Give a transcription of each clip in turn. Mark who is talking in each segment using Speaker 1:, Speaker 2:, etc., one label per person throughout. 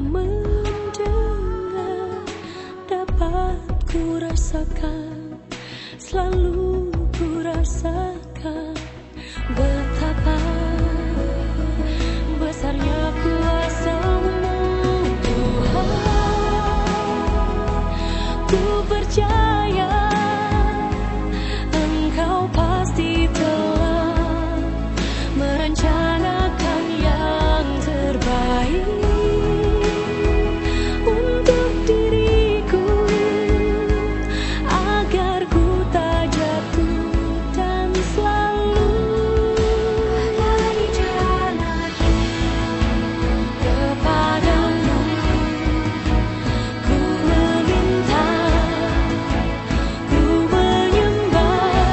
Speaker 1: mendengar, dapat ku rasakan, selalu ku rasakan betapa besarnya kuasa-Mu Tuhan. Ku percaya Engkau pasti telah merencanakan yang terbaik untuk diriku, agar ku tak jatuh dan selalu ada di jalan kepadamu. Ku meminta, ku menyembah,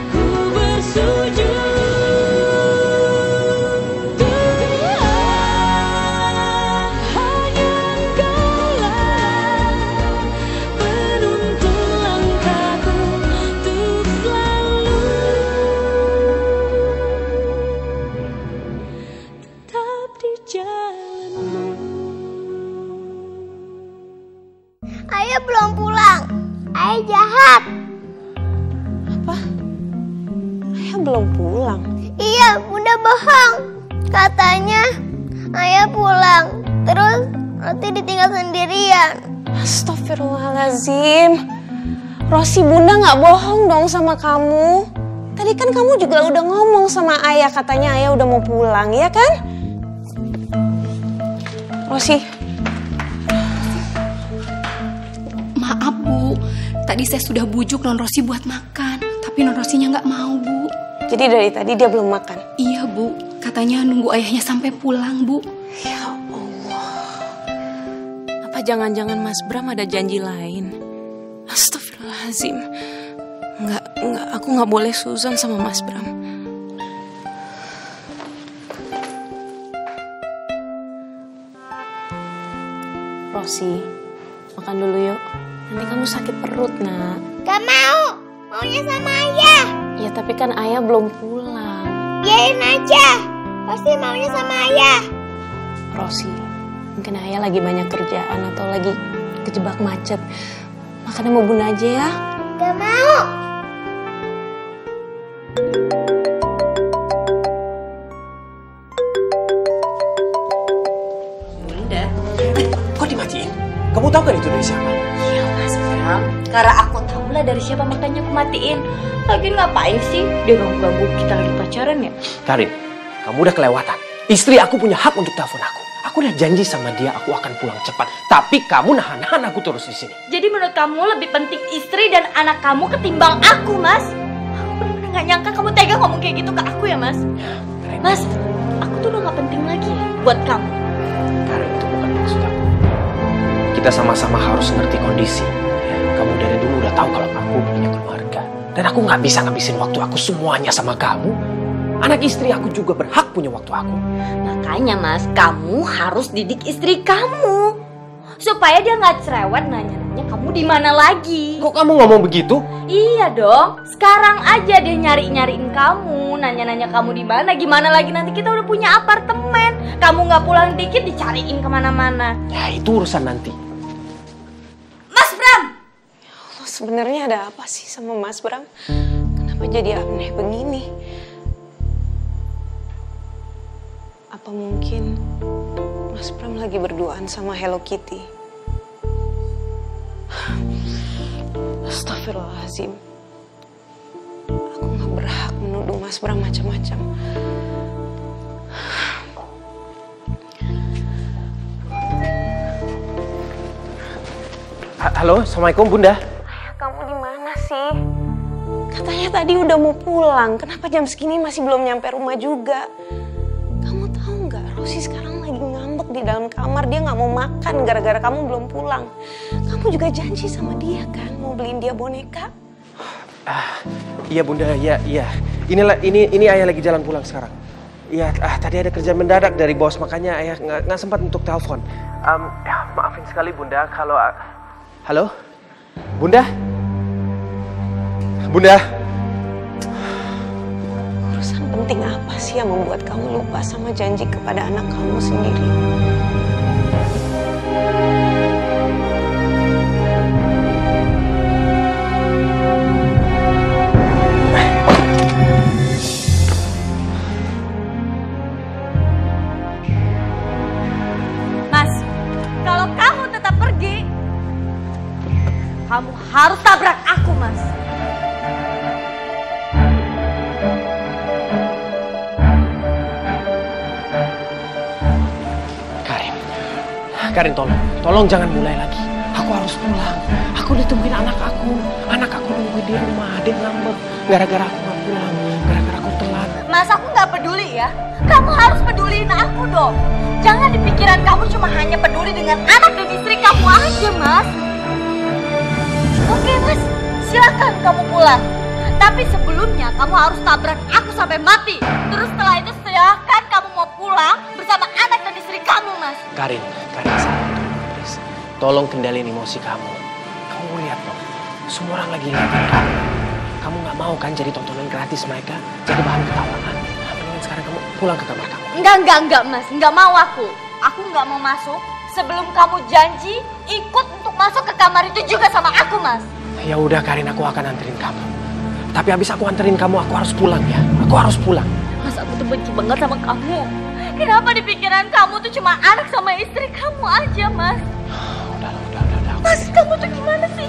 Speaker 1: ku bersujud.
Speaker 2: Ayah belum pulang. Ayah jahat.
Speaker 3: Apa? Ayah belum pulang?
Speaker 2: Iya, Bunda bohong. Katanya ayah pulang, terus Roti ditinggal sendirian.
Speaker 3: Astagfirullahaladzim. Rosi, Bunda nggak bohong dong sama kamu. Tadi kan kamu juga udah ngomong sama ayah, katanya ayah udah mau pulang, ya kan? Rosi.
Speaker 4: Maaf Bu, tadi saya sudah bujuk Non Rosi buat makan, tapi Non Rosinya nggak mau Bu.
Speaker 3: Jadi dari tadi dia belum makan?
Speaker 4: Iya Bu, katanya nunggu ayahnya sampai pulang Bu.
Speaker 3: Ya Allah. Apa jangan-jangan Mas Bram ada janji lain? Astagfirullahaladzim. Enggak, aku nggak boleh suzon sama Mas Bram. Rosi, makan dulu yuk. Nanti kamu sakit perut, nak.
Speaker 2: Gak mau, maunya sama ayah.
Speaker 3: Ya tapi kan ayah belum pulang.
Speaker 2: Biarin aja, pasti maunya sama ayah.
Speaker 3: Rosi, mungkin ayah lagi banyak kerjaan atau lagi kejebak macet. Makannya mau Bunda aja ya.
Speaker 2: Gak mau.
Speaker 4: Bunda.
Speaker 5: Kok dimatiin? Kamu tahu kan itu dari siapa?
Speaker 6: Iya Mas Bram, karena aku tahu lah dari siapa makanya aku matiin. Lagian ngapain sih dia ganggu-ganggu kita lagi pacaran ya?
Speaker 5: Karin, kamu udah kelewatan. Istri aku punya hak untuk telepon aku. Aku udah janji sama dia aku akan pulang cepat. Tapi kamu nahan-nahan aku terus di sini.
Speaker 6: Jadi menurut kamu lebih penting istri dan anak kamu ketimbang aku, Mas? Aku benar-benar gak nyangka kamu tega ngomong kayak gitu ke aku ya, Mas?
Speaker 5: Karin,
Speaker 6: Mas, aku tuh udah gak penting lagi ya buat kamu.
Speaker 5: Karin, itu bukan maksud aku. Kita sama-sama harus ngerti kondisi. Ya, kamu dari dulu udah tahu kalau aku punya keluarga. Dan aku nggak bisa ngabisin waktu aku semuanya sama kamu. Anak istri aku juga berhak punya waktu aku.
Speaker 6: Makanya Mas, kamu harus didik istri kamu supaya dia nggak cerewet nanya-nanya kamu di mana lagi.
Speaker 5: Kok kamu ngomong begitu?
Speaker 6: Iya dong, sekarang aja dia nyariin kamu, nanya-nanya kamu di mana. Gimana lagi nanti kita udah punya apartemen, kamu nggak pulang dikit dicariin kemana-mana.
Speaker 5: Ya itu urusan nanti.
Speaker 6: Mas Bram!
Speaker 3: Ya Allah, sebenarnya ada apa sih sama Mas Bram? Kenapa jadi aneh begini? Apa mungkin Mas Bram lagi berduaan sama Hello Kitty? Astagfirullahaladzim. Aku gak berhak menuduh Mas Bram macam-macam.
Speaker 5: Halo, Assalamualaikum Bunda.
Speaker 3: Ayah, kamu di mana sih? Katanya tadi udah mau pulang. Kenapa jam segini masih belum nyampe rumah juga? Kamu tahu nggak? Rosi sekarang lagi ngambek di dalam kamar. Dia nggak mau makan gara-gara kamu belum pulang. Kamu juga janji sama dia kan mau beliin dia boneka?
Speaker 5: Iya Bunda, iya. Ini ayah lagi jalan pulang sekarang. Iya, tadi ada kerjaan mendadak dari bos, makanya ayah nggak sempat untuk telepon. Maafin sekali Bunda kalau... Halo? Bunda? Bunda?
Speaker 3: Urusan penting apa sih yang membuat kamu lupa sama janji kepada anak kamu sendiri?
Speaker 6: kamu harus tabrak aku, Mas.
Speaker 5: Karin, tolong jangan mulai lagi. Aku harus pulang. Aku ditungguin anak aku. Anak aku nungguin di rumah. Dia ngambek gara-gara aku gak pulang. Gara-gara aku telat.
Speaker 6: Mas, aku gak peduli ya. Kamu harus peduliin aku dong. Jangan di pikiran kamu cuma hanya peduli dengan anak dan istri kamu aja, Mas. Oke, Mas. Silakan kamu pulang. Tapi sebelumnya kamu harus tabrak aku sampai mati. Terus setelah itu silakan kamu mau pulang bersama anak dan istri kamu, Mas.
Speaker 5: Karin, please. Tolong kendalin emosi kamu. Kamu lihat dong, semua orang lagi liatin kamu. Kamu gak mau kan jadi tontonan gratis mereka, jadi bahan ketawanan. Mendingan sekarang kamu pulang ke kamar kamu.
Speaker 6: Enggak, Mas. Enggak mau aku. Aku enggak mau masuk sebelum kamu janji ikut untuk masuk ke kamar itu juga sama aku, Mas.
Speaker 5: Ya udah Karin, aku akan anterin kamu. Tapi habis aku anterin kamu, aku harus pulang ya. Aku harus pulang.
Speaker 6: Mas, aku tuh benci banget sama kamu. Kenapa di pikiran kamu tuh cuma anak sama istri kamu aja, Mas?
Speaker 5: Udah.
Speaker 6: Mas, kamu tuh gimana sih?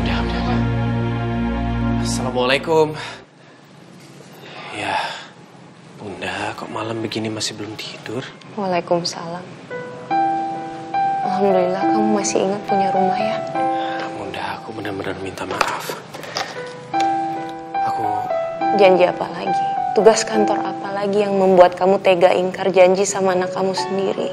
Speaker 5: Udah. Assalamualaikum. Ya, Bunda, kok malam begini masih belum tidur?
Speaker 3: Waalaikumsalam. Alhamdulillah kamu masih ingat punya rumah ya.
Speaker 5: Bunda, aku benar-benar minta maaf. Aku
Speaker 3: Janji apa lagi? Tugas kantor apa lagi yang membuat kamu tega ingkar janji sama anak kamu sendiri?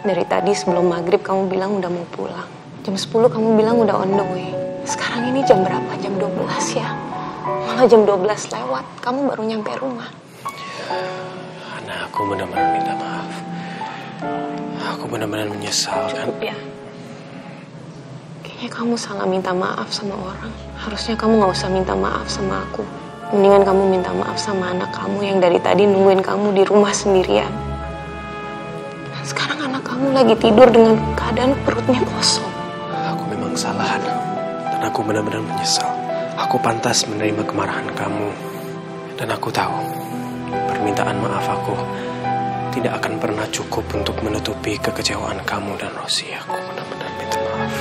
Speaker 3: Dari tadi sebelum maghrib kamu bilang udah mau pulang. Jam 10 kamu bilang udah on the way. Sekarang ini jam berapa? Jam 12 ya? Malah jam 12 lewat, kamu baru nyampe rumah.
Speaker 5: Ana, aku benar-benar minta maaf. Aku benar-benar menyesal kan.
Speaker 3: Cukup ya. Kayaknya kamu salah minta maaf sama orang. Harusnya kamu gak usah minta maaf sama aku. Mendingan kamu minta maaf sama anak kamu yang dari tadi nungguin kamu di rumah sendirian. Dan sekarang anak kamu lagi tidur dengan keadaan perutnya kosong.
Speaker 5: Aku memang salah, Ana. Dan aku benar-benar menyesal. Aku pantas menerima kemarahan kamu. Dan aku tahu, permintaan maaf aku tidak akan pernah cukup untuk menutupi kekecewaan kamu dan Rosi. Aku benar-benar minta maaf.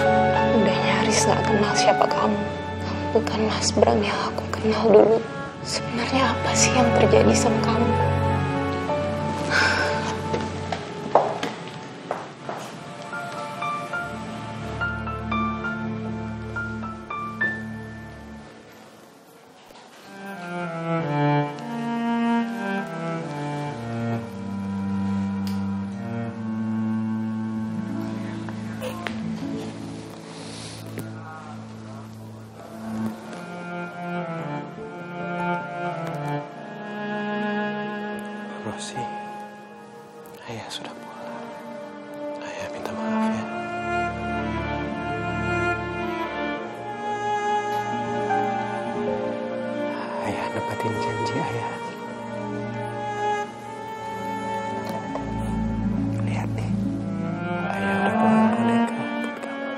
Speaker 3: Udah nyaris gak kenal siapa kamu. Kamu bukan Mas Bram yang aku kenal dulu. Sebenarnya apa sih yang terjadi sama kamu?
Speaker 5: Rosi, Ayah sudah pulang. Ayah minta maaf ya. Ayah nepatin janji Ayah. Lihat nih, Ayah udah bawa boneka buat kamu.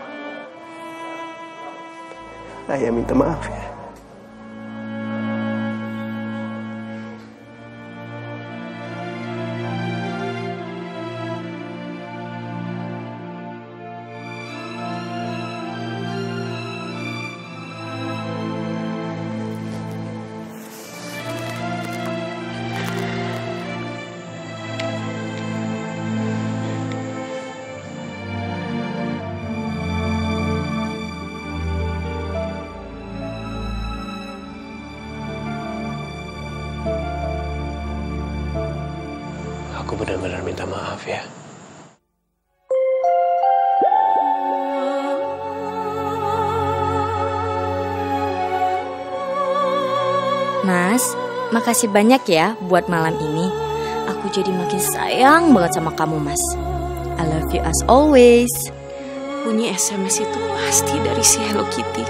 Speaker 5: Ayah minta maaf ya. Aku benar-benar minta maaf ya.
Speaker 6: Mas, makasih banyak ya buat malam ini. Aku jadi makin sayang banget sama kamu, Mas. I love you as always.
Speaker 3: Bunyi SMS itu pasti dari si Hello Kitty.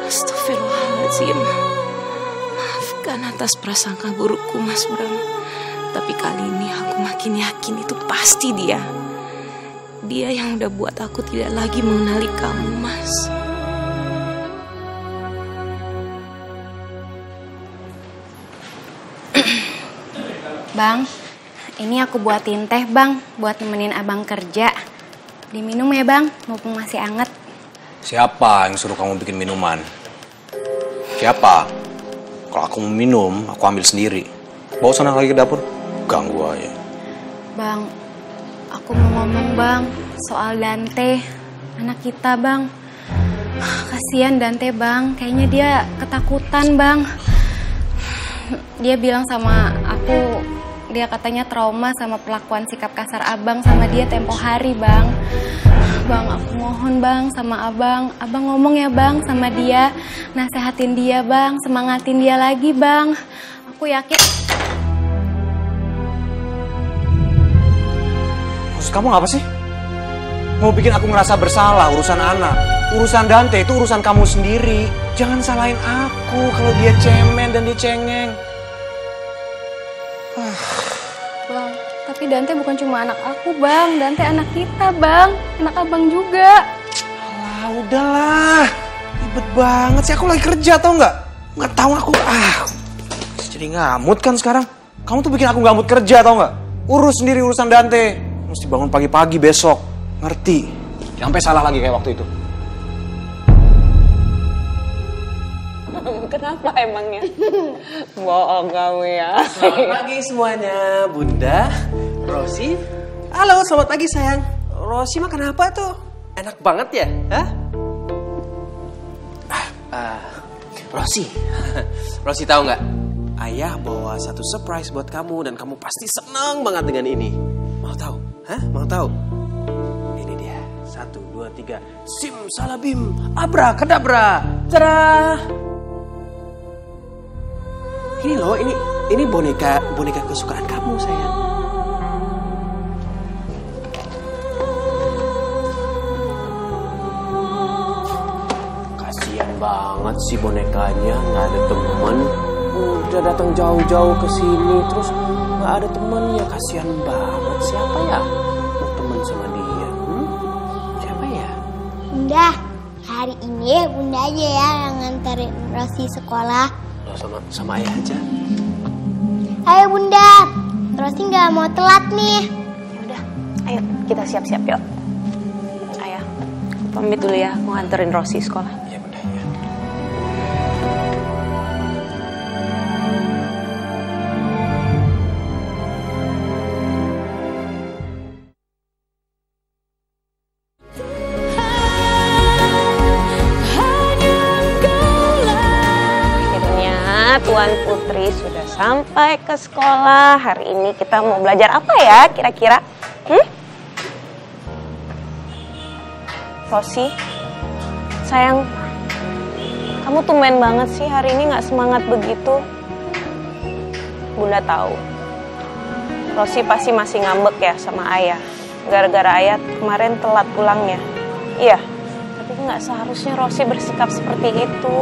Speaker 3: Astagfirullahaladzim. Maafkan atas prasangka burukku, Mas Bram. Tapi kali ini aku makin yakin itu pasti dia. Dia yang udah buat aku tidak lagi mengenali kamu, Mas.
Speaker 7: Bang, ini aku buatin teh, Bang, buat nemenin abang kerja.
Speaker 4: Diminum ya bang, mumpung masih anget.
Speaker 7: Siapa yang suruh kamu bikin minuman? Siapa? Kalau aku mau minum, aku ambil sendiri. Bawa sana lagi ke dapur. Ganggu aja.
Speaker 4: Bang, aku mau ngomong bang, soal Dante, anak kita bang. Kasian Dante bang, kayaknya dia ketakutan bang. Dia bilang sama aku, dia katanya trauma sama perlakuan sikap kasar abang sama dia tempo hari bang. Bang, aku mohon bang sama abang ngomong ya bang sama dia, nasehatin dia bang, semangatin dia lagi bang. Aku yakin.
Speaker 7: Maksud kamu apa sih? Mau bikin aku ngerasa bersalah urusan anak. Urusan Dante itu urusan kamu sendiri. Jangan salahin aku kalau dia cemen dan dia cengeng.
Speaker 4: Bang, tapi Dante bukan cuma anak aku bang, Dante anak kita bang, anak abang juga.
Speaker 7: Alah, udahlah. Ribet banget sih, aku lagi kerja tau nggak? Nggak tahu aku. Jadi ngamut kan sekarang. Kamu tuh bikin aku ngamut kerja tau nggak? Urus sendiri urusan Dante. Mesti bangun pagi-pagi besok. Ngerti? Jangan sampai salah lagi kayak waktu itu.
Speaker 3: Kenapa emangnya? Bohong kamu ya.
Speaker 5: Selamat pagi semuanya, Bunda, Rosi. Halo, selamat pagi sayang. Rosi mah kenapa tuh? Enak banget ya? Hah? Rosi, Rosi tahu nggak? Ayah bawa satu surprise buat kamu dan kamu pasti senang banget dengan ini. Mau tahu? Hah? Mau tahu? Ini dia. 1, 2, 3. Simsalabim, abrakadabra. Tada! Ini loh, ini boneka kesukaan kamu sayang. Kasian banget sih bonekanya, nggak ada teman. Udah datang jauh-jauh ke sini terus nggak ada temannya, kasian banget. Siapa ya mau teman sama dia? Siapa ya?
Speaker 2: Bunda, hari ini Bunda aja ya yang nganterin Rosi sekolah.
Speaker 5: Sama ayah aja.
Speaker 2: Ayo Bunda, Rosi nggak mau telat nih.
Speaker 3: Udah, ayo kita siap-siap yuk. Ayah, pamit dulu ya, mau anterin Rosi sekolah.
Speaker 7: Iya Bunda, ya.
Speaker 3: Tuan Putri sudah sampai ke sekolah. Hari ini kita mau belajar apa ya kira-kira? Rosi, sayang, kamu tumben banget sih hari ini gak semangat begitu. Bunda tahu, Rosi pasti masih ngambek ya sama ayah. Gara-gara ayah kemarin telat pulangnya. Iya, tapi gak seharusnya Rosi bersikap seperti itu.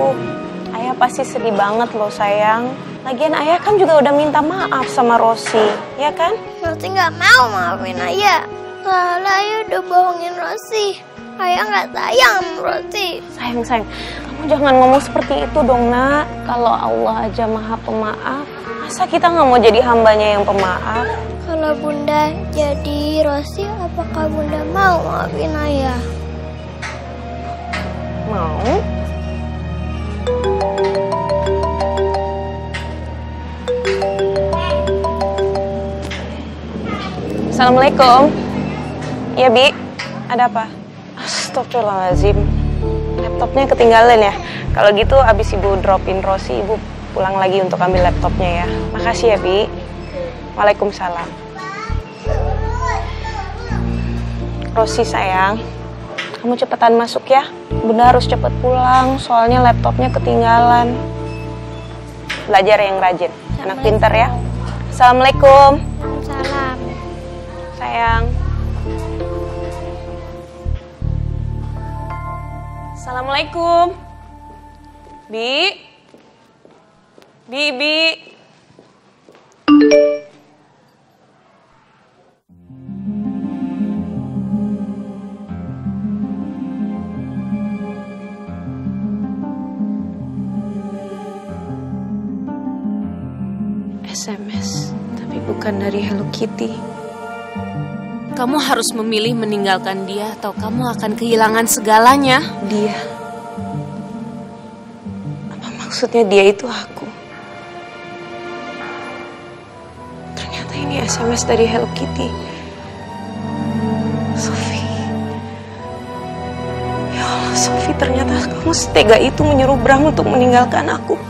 Speaker 3: Ayah pasti sedih banget loh sayang. Lagian ayah kan juga udah minta maaf sama Rosi, ya kan?
Speaker 2: Rosi nggak mau maafin ayah. Soalnya ayah udah bohongin Rosi. Ayah nggak sayang sama Rosi.
Speaker 3: Sayang, kamu jangan ngomong seperti itu dong nak. Kalau Allah aja maha pemaaf, masa kita nggak mau jadi hambanya yang pemaaf?
Speaker 2: Kalau Bunda jadi Rosi, apakah Bunda mau maafin ayah?
Speaker 3: Mau? Assalamualaikum. Iya Bi, ada apa? Astagfirullahaladzim, laptopnya ketinggalan ya. Kalau gitu abis Ibu dropin Rosi, Ibu pulang lagi untuk ambil laptopnya ya. Makasih ya Bi. Waalaikumsalam. Rosi sayang, kamu cepetan masuk ya. Bunda harus cepet pulang, soalnya laptopnya ketinggalan. Belajar yang rajin, anak pintar ya. Assalamualaikum.
Speaker 2: Salam.
Speaker 3: Sayang. Assalamualaikum. Bi. SMS, tapi bukan dari Hello Kitty.
Speaker 8: Kamu harus memilih meninggalkan dia atau kamu akan kehilangan segalanya.
Speaker 3: Dia. Apa maksudnya dia itu aku? Ternyata ini SMS dari Hello Kitty. Sophie. Ya Allah, Sophie, ternyata kamu setega itu menyuruh Bram untuk meninggalkan aku.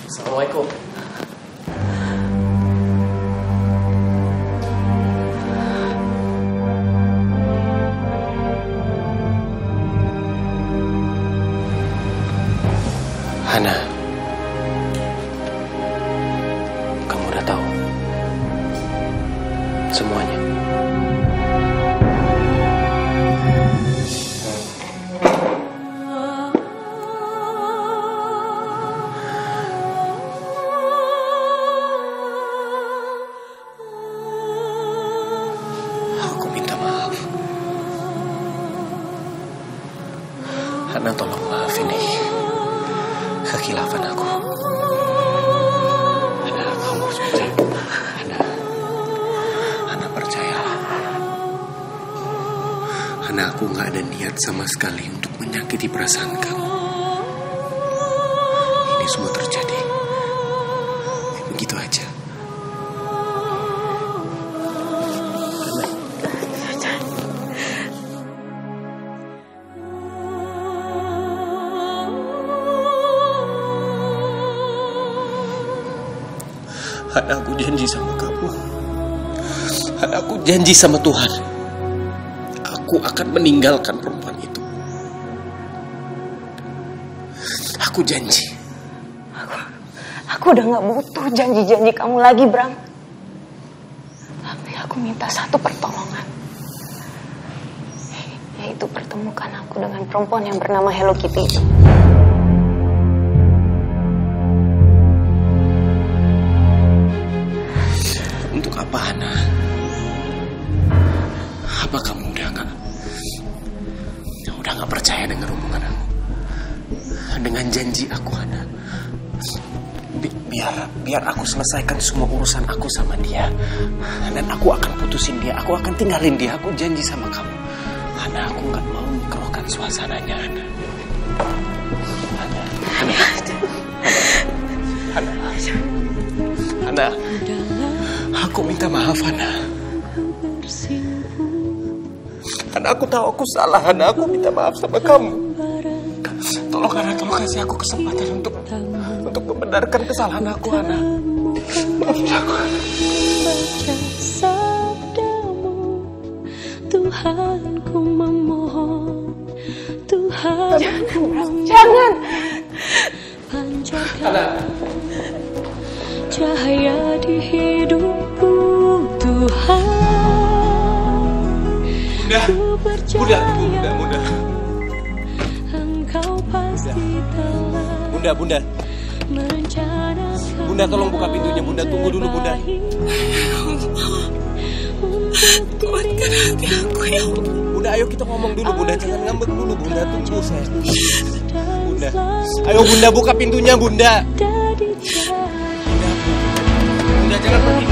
Speaker 5: Assalamualaikum. Hana, kamu udah tahu semuanya. Aku minta maaf. Hana, tolong maafin ini kekhilafan aku. Hana, kamu harus percaya. Hana percayalah. Hana, aku gak ada niat sama sekali untuk menyakiti perasaan kamu. Ini semua terjadi begitu aja. Hana, aku janji sama kamu. Hana, aku janji sama Tuhan. Aku akan meninggalkan perempuan itu. Aku janji.
Speaker 3: Aku udah gak butuh janji-janji kamu lagi, Bram. Tapi aku minta satu pertolongan. Yaitu pertemukan aku dengan perempuan yang bernama Hello Kitty itu.
Speaker 5: Untuk apa, Hana? Apa kamu udah gak percaya dengan hubungan aku? Dengan janji aku, Hana. Biar aku selesaikan semua urusan aku sama dia. Dan aku akan putusin dia. Aku akan tinggalin dia. Aku janji sama kamu. Hana, aku gak mau mengeruhkan suasananya, Hana. Hana. Aku minta maaf, Hana. Hana, aku tahu aku salah, Hana. Aku minta maaf sama kamu. Tolong, Hana, tolong kasih aku kesempatan untuk membenarkan kesalahan aku, Hana. Maafin aku, Hana.
Speaker 1: Baca sabdamu, Tuhanku memohon, Tuhanku
Speaker 3: Jangan!
Speaker 1: pancarkan cahaya di hidupku, Tuhan.
Speaker 5: Bunda.
Speaker 1: Engkau pasti telah
Speaker 5: Bunda.
Speaker 1: merencanakan.
Speaker 5: Bunda, tolong buka pintunya. Bunda, tunggu dulu, Bunda.
Speaker 3: Kuatkan hati aku, ya Allah.
Speaker 5: Bunda, ayo kita ngomong dulu, Bunda. Jangan ngambek dulu, Bunda. Tunggu, sayang. Bunda. Ayo, Bunda, buka pintunya, Bunda. Bunda, jangan pergi.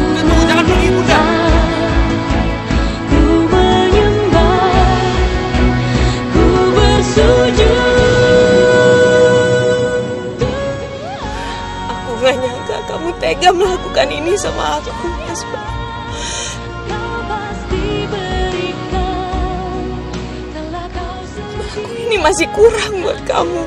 Speaker 5: Bunda, tunggu, jangan pergi, Bunda.
Speaker 1: Ku menyembah, ku bersujud.
Speaker 3: Aku gak nyangka kamu tega melakukan ini sama aku, Yasba. Aku ini masih kurang buat kamu.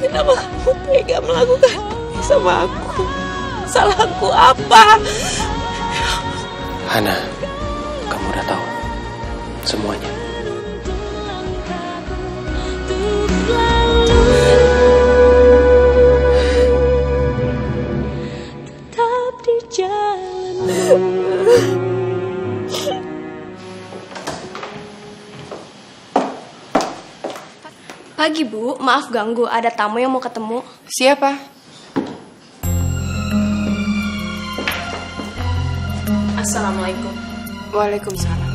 Speaker 3: Kenapa kamu tega melakukan ini sama aku? Salahku apa?
Speaker 5: Hana, kamu udah tahu semuanya.
Speaker 1: Tetap di jalan.
Speaker 4: Pagi
Speaker 9: pagi, Bu. Maaf ganggu, ada tamu yang mau ketemu.
Speaker 10: Siapa?
Speaker 8: Assalamualaikum.
Speaker 10: Waalaikumsalam.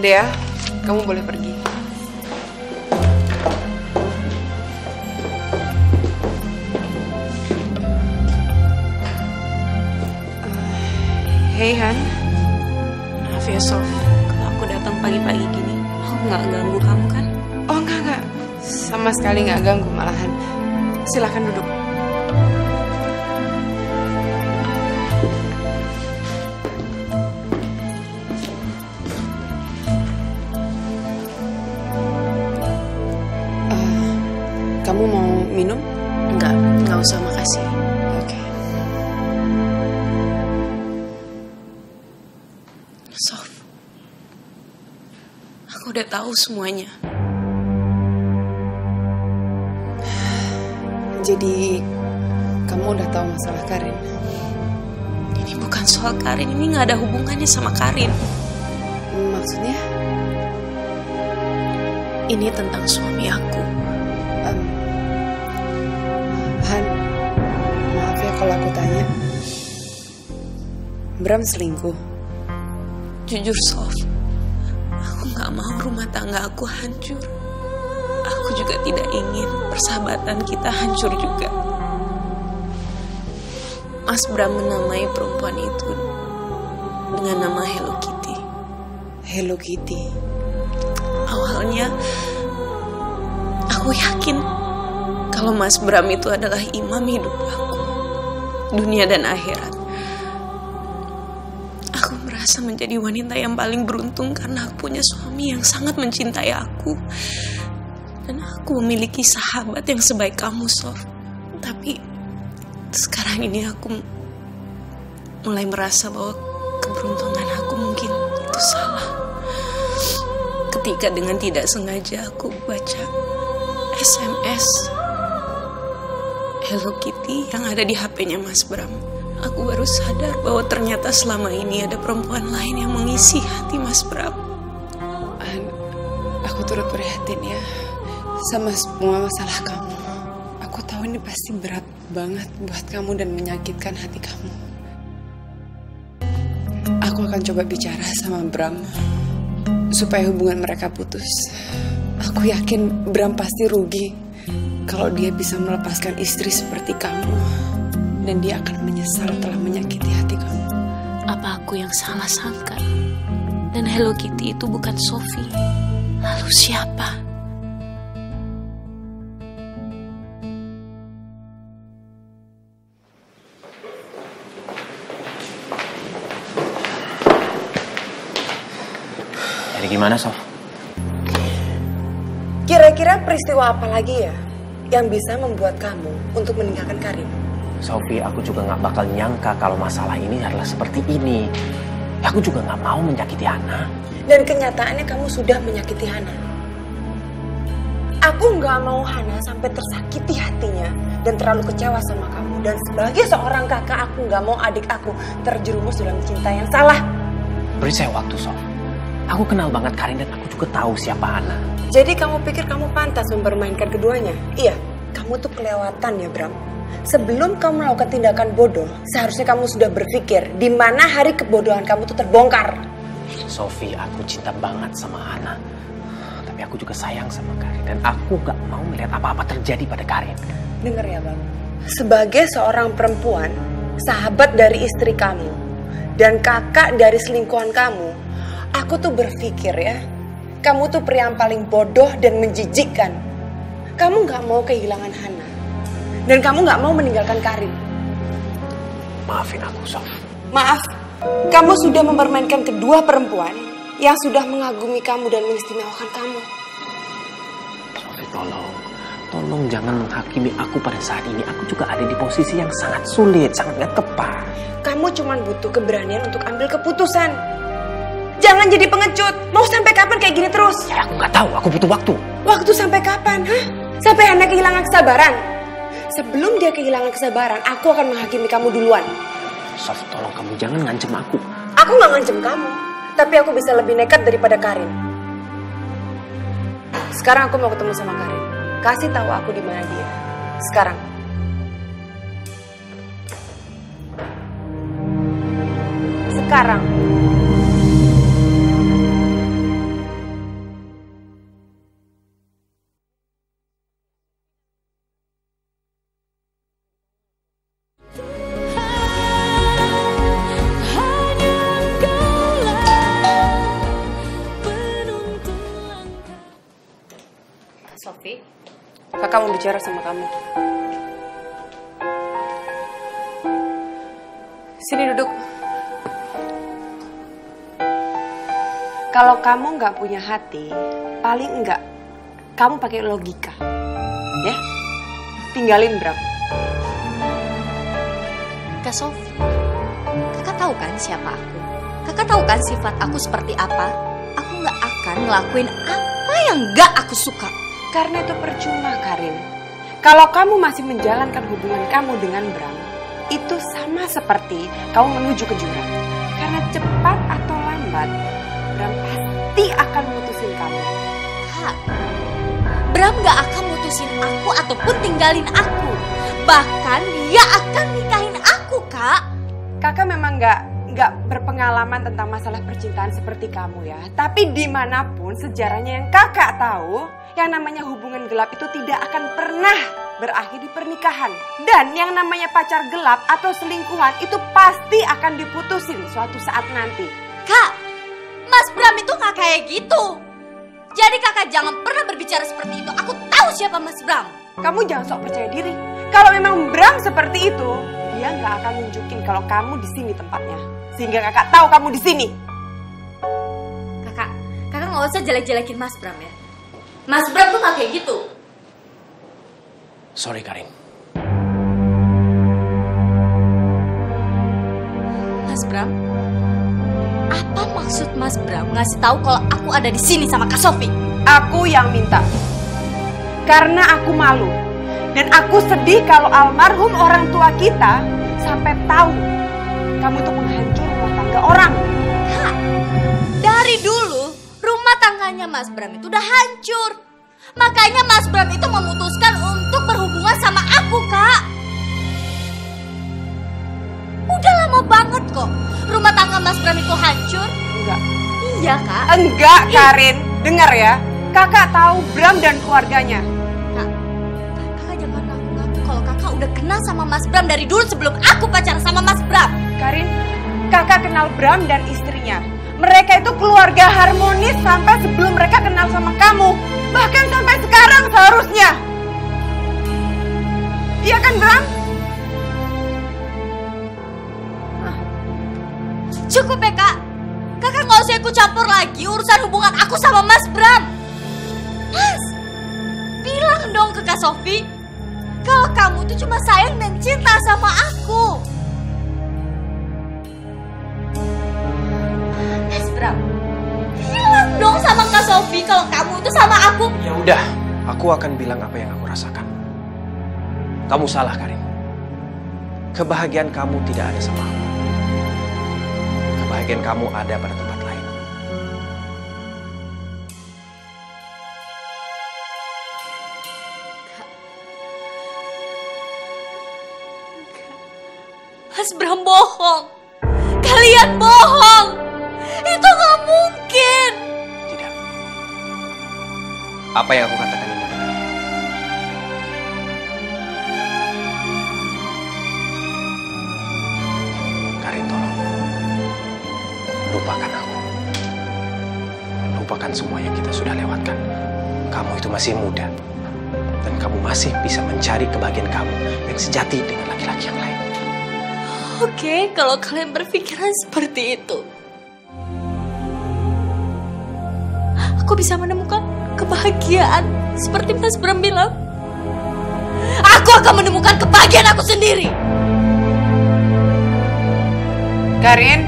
Speaker 10: Dea, kamu boleh pergi. Hey Han.
Speaker 8: Maaf ya Sof, kalau aku datang pagi-pagi gini, aku nggak ganggu kamu kan?
Speaker 10: Oh enggak. Sama sekali nggak ganggu malahan. Silakan duduk. Kamu mau minum?
Speaker 8: Nggak usah, makasih.
Speaker 10: Oke.
Speaker 8: Sof, aku udah tahu semuanya.
Speaker 10: Jadi, kamu udah tahu masalah Karin?
Speaker 8: Ini bukan soal Karin, ini nggak ada hubungannya sama Karin.
Speaker 10: Maksudnya?
Speaker 8: Ini tentang suami aku.
Speaker 10: Han, maaf ya kalau aku tanya. Bram selingkuh?
Speaker 8: Jujur Sof, aku nggak mau rumah tangga aku hancur. Aku juga tidak ingin persahabatan kita hancur juga. Mas Bram menamai perempuan itu dengan nama Hello Kitty.
Speaker 10: Hello Kitty?
Speaker 8: Awalnya, aku yakin kalau Mas Bram itu adalah imam hidup aku, dunia dan akhirat. Aku merasa menjadi wanita yang paling beruntung karena aku punya suami yang sangat mencintai aku. Dan aku memiliki sahabat yang sebaik kamu, Sof. Tapi sekarang ini aku mulai merasa bahwa keberuntungan aku mungkin itu salah. Ketika dengan tidak sengaja aku baca SMS Hello Kitty yang ada di HP-nya Mas Bram, aku baru sadar bahwa ternyata selama ini ada perempuan lain yang mengisi hati Mas Bram.
Speaker 10: Aku turut prihatin ya sama semua masalah kamu. Aku tahu ini pasti berat banget buat kamu dan menyakitkan hati kamu. Aku akan coba bicara sama Bram supaya hubungan mereka putus. Aku yakin Bram pasti rugi kalau dia bisa melepaskan istri seperti kamu. Dan dia akan menyesal telah menyakiti hati kamu.
Speaker 8: Apa aku yang salah sangka? Dan Hello Kitty itu bukan Sophie. Lalu siapa?
Speaker 5: Jadi gimana, Sof?
Speaker 10: Kira-kira peristiwa apa lagi ya yang bisa membuat kamu untuk meninggalkan Karin?
Speaker 5: Sophie, aku juga gak bakal nyangka kalau masalah ini adalah seperti ini. Aku juga gak mau menyakiti Hana.
Speaker 10: Dan kenyataannya kamu sudah menyakiti Hana. Aku gak mau Hana sampai tersakiti hatinya dan terlalu kecewa sama kamu. Dan sebagai seorang kakak, aku gak mau adik aku terjerumus dalam cinta yang salah.
Speaker 5: Beri saya waktu, Sof. Aku kenal banget Karin dan aku juga tahu siapa Hana.
Speaker 10: Jadi kamu pikir kamu pantas mempermainkan keduanya? Iya, kamu tuh kelewatan ya, Bram. Sebelum kamu melakukan tindakan bodoh, seharusnya kamu sudah berpikir di mana hari kebodohan kamu tuh terbongkar.
Speaker 5: Sophie, aku cinta banget sama Hana. Tapi aku juga sayang sama Karin. Dan aku gak mau melihat apa-apa terjadi pada Karin.
Speaker 10: Dengar ya, Bang. Sebagai seorang perempuan, sahabat dari istri kamu, dan kakak dari selingkuhan kamu, aku tuh berpikir ya, kamu tuh pria yang paling bodoh dan menjijikkan. Kamu gak mau kehilangan Hana. Dan kamu gak mau meninggalkan Karin.
Speaker 5: Maafin aku, Sof.
Speaker 10: Maaf, kamu sudah mempermainkan kedua perempuan yang sudah mengagumi kamu dan mengistimewakan kamu.
Speaker 5: Sophie, tolong jangan menghakimi aku pada saat ini. Aku juga ada di posisi yang sangat sulit, sangat gak tepat.
Speaker 10: Kamu cuma butuh keberanian untuk ambil keputusan. Jangan jadi pengecut. Mau sampai kapan kayak gini terus?
Speaker 5: Ya, aku gak tahu, aku butuh waktu.
Speaker 10: Waktu sampai kapan? Hah? Sampai Hana kehilangan kesabaran? Sebelum dia kehilangan kesabaran, aku akan menghakimi kamu duluan.
Speaker 5: Sof, tolong kamu jangan ngancem aku.
Speaker 10: Aku gak ngancem kamu, tapi aku bisa lebih nekat daripada Karin. Sekarang aku mau ketemu sama Karin. Kasih tahu aku di mana dia. Sekarang. Sekarang.
Speaker 9: Sofi,
Speaker 10: Kakak mau bicara sama kamu. Sini duduk. Kalau kamu nggak punya hati, paling enggak kamu pakai logika, ya? Tinggalin Bram.
Speaker 6: Kak Sofi, kakak tahu kan siapa aku? Kakak tahu kan sifat aku seperti apa? Aku nggak akan ngelakuin apa yang nggak aku suka.
Speaker 10: Karena itu percuma, Karin. Kalau kamu masih menjalankan hubungan kamu dengan Bram, itu sama seperti kamu menuju ke jurang. Karena cepat atau lambat, Bram pasti akan mutusin kamu.
Speaker 6: Kak, Bram gak akan mutusin aku ataupun tinggalin aku. Bahkan dia akan nikahin aku, Kak.
Speaker 10: Kakak memang nggak berpengalaman tentang masalah percintaan seperti kamu ya. Tapi dimanapun sejarahnya yang kakak tahu, yang namanya hubungan gelap itu tidak akan pernah berakhir di pernikahan. Dan yang namanya pacar gelap atau selingkuhan itu pasti akan diputusin suatu saat nanti.
Speaker 6: Kak, Mas Bram itu gak kayak gitu. Jadi kakak jangan pernah berbicara seperti itu. Aku tahu siapa Mas Bram.
Speaker 10: Kamu jangan sok percaya diri. Kalau memang Bram seperti itu, dia nggak akan nunjukin kalau kamu di sini tempatnya. Sehingga kakak tahu kamu di sini.
Speaker 6: Kakak nggak usah jelek-jelekin Mas Bram ya. Mas Bram tuh gak kayak gitu.
Speaker 5: Sorry Karin.
Speaker 6: Mas Bram, apa maksud Mas Bram ngasih tahu kalau aku ada di sini sama Kak Sofi?
Speaker 10: Aku yang minta. Karena aku malu. Dan aku sedih kalau almarhum orang tua kita sampai tahu kamu tuh menghancur rumah tangga orang.
Speaker 6: Kak, dari dulu rumah tangganya Mas Bram itu udah hancur. Makanya Mas Bram itu memutuskan untuk berhubungan sama aku, Kak. Udah lama banget kok rumah tangga Mas Bram itu hancur.
Speaker 10: Enggak.
Speaker 6: Iya, Kak.
Speaker 10: Enggak, Karin. Dengar ya. Kakak tahu Bram dan keluarganya.
Speaker 6: Kak, kakak jangan ngaku-ngaku kalau kakak udah kenal sama Mas Bram dari dulu sebelum aku pacaran sama Mas Bram.
Speaker 10: Karin, kakak kenal Bram dan istrinya. Mereka itu keluarga harmonis sampai sebelum mereka kenal sama kamu. Bahkan sampai sekarang seharusnya. Iya kan, Bram?
Speaker 6: Cukup ya, Kak. Kakak gak usah ikut campur lagi urusan hubungan aku sama Mas Bram. Mas, bilang dong ke Kak Sofi kalau kamu tuh cuma sayang dan cinta sama aku. Mas Bram, bilang dong sama Kak Sofi kalau kamu itu sama aku.
Speaker 5: Ya udah, aku akan bilang apa yang aku rasakan. Kamu salah, Karin. Kebahagiaan kamu tidak ada sama aku. Kebahagiaan kamu ada pada tempat lain.
Speaker 6: Mas Bram bohong. Kalian bohong. Itu gak mungkin.
Speaker 5: Tidak. Apa yang aku katakan ini benar. Karin, tolong. Lupakan aku. Lupakan semua yang kita sudah lewatkan. Kamu itu masih muda. Dan kamu masih bisa mencari kebahagiaan kamu yang sejati dengan laki-laki yang lain.
Speaker 6: Oke, kalau kalian berpikiran seperti itu. Aku bisa menemukan kebahagiaan seperti Mas Bram bilang. Aku akan menemukan kebahagiaan aku sendiri.
Speaker 10: Karin?